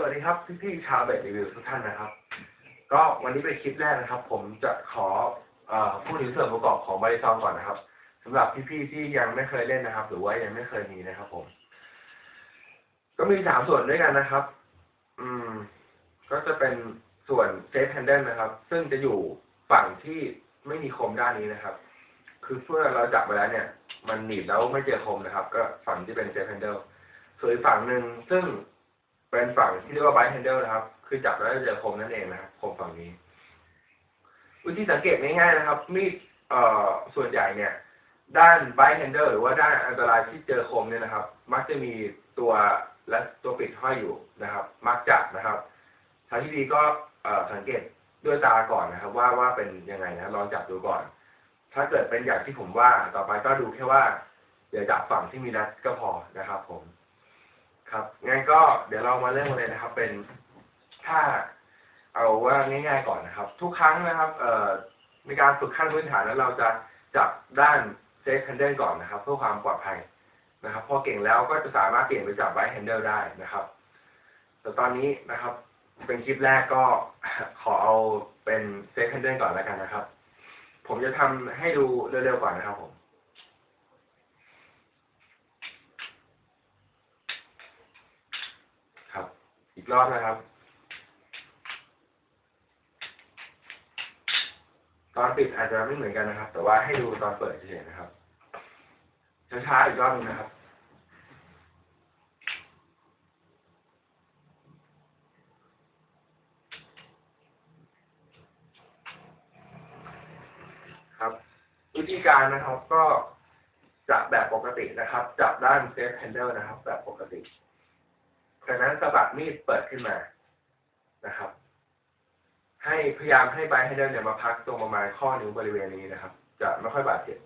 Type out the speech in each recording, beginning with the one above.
วัสดีครับพี่ชาวเบสรีวิวทุกท่านนะครับก็วันนี้เป็นคลิปแรกนะครับผมจะขอพูดถึงส่วนประกอบของบาริซองก่อนนะครับสำหรับพี่ๆที่ยังไม่เคยเล่นนะครับหรือว่ายังไม่เคยมีนะครับผมก็มี3ส่วนด้วยกันนะครับก็จะเป็นส่วนเซฟแฮนเดิลนะครับซึ่งจะอยู่ฝั่งที่ไม่มีคมด้านนี้นะครับคือเมื่อเราจับไปแล้วเนี่ยมันหนีบแล้วไม่เจอคมนะครับก็ฝั่งที่เป็นเซฟแฮนเดิลส่วนอีกฝั่งหนึ่งซึ่งเป็นฝั่งที่เรียกว่าไบท์แฮนเดิลนะครับคือจับแล้วจะเจอคมนั่นเองนะครับคมฝั่งนี้วิธีสังเกตง่ายๆนะครับมีดส่วนใหญ่เนี่ยด้านไบท์แฮนเดิลหรือว่าด้านอันตรายที่เจอคมเนี่ยนะครับมักจะมีตัวและตัวปิดห้อยอยู่นะครับมักจับนะครับทางที่ดีก็สังเกตด้วยตาก่อนนะครับว่าเป็นยังไงนะลองจับดูก่อนถ้าเกิดเป็นอย่างที่ผมว่าต่อไปก็ดูแค่ว่าอย่าจับฝั่งที่มีนัดก็พอนะครับผมครับงั้นก็เดี๋ยวเรามาเริ่มกันเลยนะครับเป็นถ้าเอาว่าง่ายๆก่อนนะครับทุกครั้งนะครับในการฝึกขั้นพื้นฐานนั้นเราจะจับด้านเซฟแฮนเดิลก่อนนะครับเพื่อความปลอดภัยนะครับพอเก่งแล้วก็จะสามารถเปลี่ยนไปจับไบท์แฮนเดิลได้นะครับแต่ตอนนี้นะครับเป็นคลิปแรกก็ขอเอาเป็นเซฟแฮนเดิลก่อนแล้วกันนะครับผมจะทำให้ดูเร็วๆก่อนนะครับผมครับอีกรอบนะครับตอนปิดอาจจะไม่เหมือนกันนะครับแต่ว่าให้ดูตอนเปิดเฉยๆนะครับช้าๆอีกรอบนึงนะครับครับวิธีการนะครับก็จับแบบปกตินะครับจับด้านเซฟแฮนเดิลนะครับแบบปกติจากนั้นสะบัดมีดเปิดขึ้นมานะครับให้พยายามให้ไบท์แฮนเดิลเนี่ยมาพักตรงประมาณข้อนิ้วบริเวณนี้นะครับจะไม่ค่อยบาดเจ็บ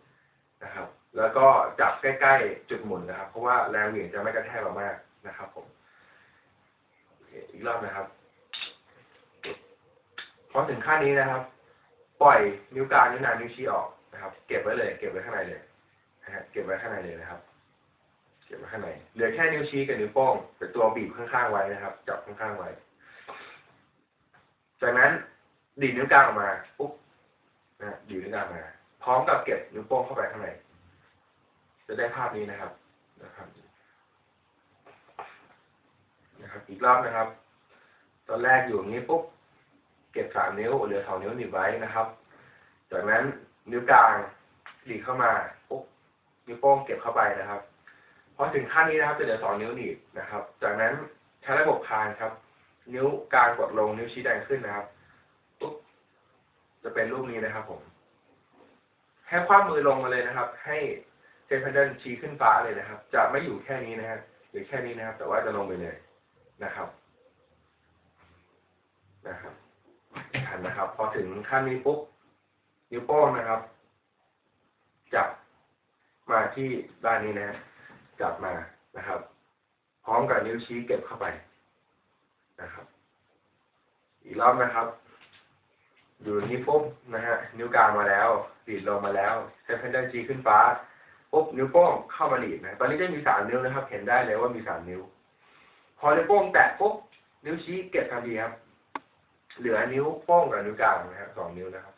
นะครับแล้วก็จับใกล้ๆจุดหมุนนะครับเพราะว่าแรงเหวี่ยงจะไม่กระแทกเรามากนะครับผมอีกรอบนะครับพอถึงขั้นนี้นะครับปล่อยนิ้วกลางนิ้วนางนิ้วชี้ออกนะครับเก็บไว้เลยเก็บไว้ข้างในเลยนะฮะเก็บไว้ข้างในเลยนะครับเก็บไว้ข้างในเหลือแค่นิ้วชี้กับนิ้วโป้งเป็นตัวบีบข้างๆไว้นะครับจับข้างๆไว้จากนั้นดีดนิ้วกลางออกมาปุ๊บนะดีดนิ้วกลางมาพร้อมกับเก็บนิ้วโป้งเข้าไปข้างในจะได้ภาพนี้นะครับอีกรอบนะครับตอนแรกอยู่อย่างนี้ปุ๊บเก็บ3 นิ้วเหลือ2 นิ้วหนีบไว้นะครับจากนั้นนิ้วกลางดีดเข้ามาปุ๊บนิ้วโป้งเก็บเข้าไปนะครับพอถึงขั้นนี้นะครับจะเหลือ2 นิ้วหนีบนะครับจากนั้นใช้ระบบคานครับนิ้วกลางกดลงนิ้วชี้แดงขึ้นนะครับปุ๊บจะเป็นรูปนี้นะครับผมให้คว้ามือลงมาเลยนะครับให้เซฟแฮนเดิลชี้ขึ้นฟ้าเลยนะครับจะไม่อยู่แค่นี้นะครับหรือแค่นี้นะครับแต่ว่าจะลงไปเลยนะครับทันนะครับพอถึงขั้นนี้ปุ๊บนิ้วโป้งนะครับจับมาที่ด้านนี้นะจับมานะครับพร้อมกับนิ้วชี้เก็บเข้าไปนะครับอีกรอบนะครับอยู่นี้ปุ๊บนะฮะนิ้วกลางมาแล้วดีดลงมาแล้วเซฟแฮนเดิลชี้ขึ้นฟ้าปุ๊บนิ้วโป้งเข้ามาดีดนะตอนนี้จะมี3 นิ้วนะครับเห็นได้เลยว่ามี3 นิ้วพอนิ้วโป้งแตะปุ๊บนิ้วชี้เก็บทันทีครับเหลือนิ้วโป้งกับนิ้วกลางนะครับ2 นิ้วนะครับ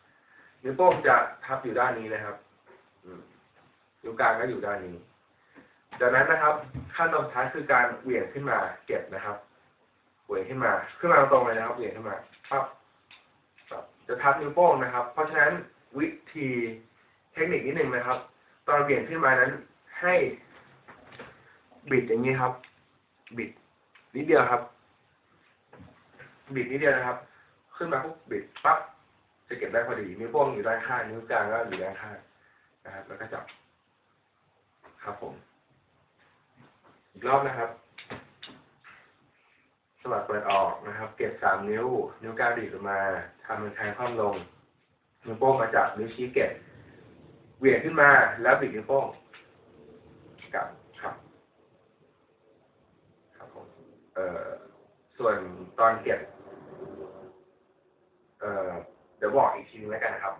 นิ้วโป้งจะทับอยู่ด้านนี้นะครับนิ้วกลางก็อยู่ด้านนี้จากนั้นนะครับขั้นตอนสุดท้ายคือการเหวี่ยงขึ้นมาเก็บนะครับเหวี่ยงขึ้นมาตรงเลยนะครับเหวี่ยงขึ้นมาปั๊บจะทับนิ้วโป้งนะครับเพราะฉะนั้นวิธีเทคนิคนิดนึงนะครับตอนเหวี่ยงขึ้นมานั้นให้บิดอย่างนี้ครับบิดนิดเดียวครับบิดนิดเดียวนะครับขึ้นมาปุ๊บบิดปั๊บจะเก็บได้พอดีนิ้วโป้งอยู่ด้านข้างนิ้วกลางก็อยู่ด้านข้างนะครับแล้วก็จับครับผมอีกรอบนะครับสลับเปิดออกนะครับเก็บ3 นิ้วนิ้วกลางดีดลงมาทำมือแทงคว่ำลงนิ้วโป้งมาจับนิ้วชี้เก็บเหวี่ยงขึ้นมาแล้วบิดนิ้วโป้งกลับครับผมส่วนตอนเก็บเดี๋ยวบอกอีกทีนึงแล้วกันนะครับ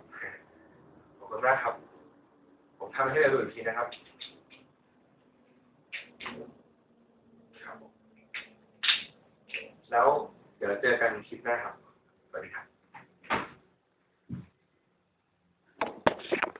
ขอบคุณมากครับผมทำให้ดูอีกทีนะครับ แล้วเดี๋ยวเจอกันคลิปหน้าครับสวัสดีครับ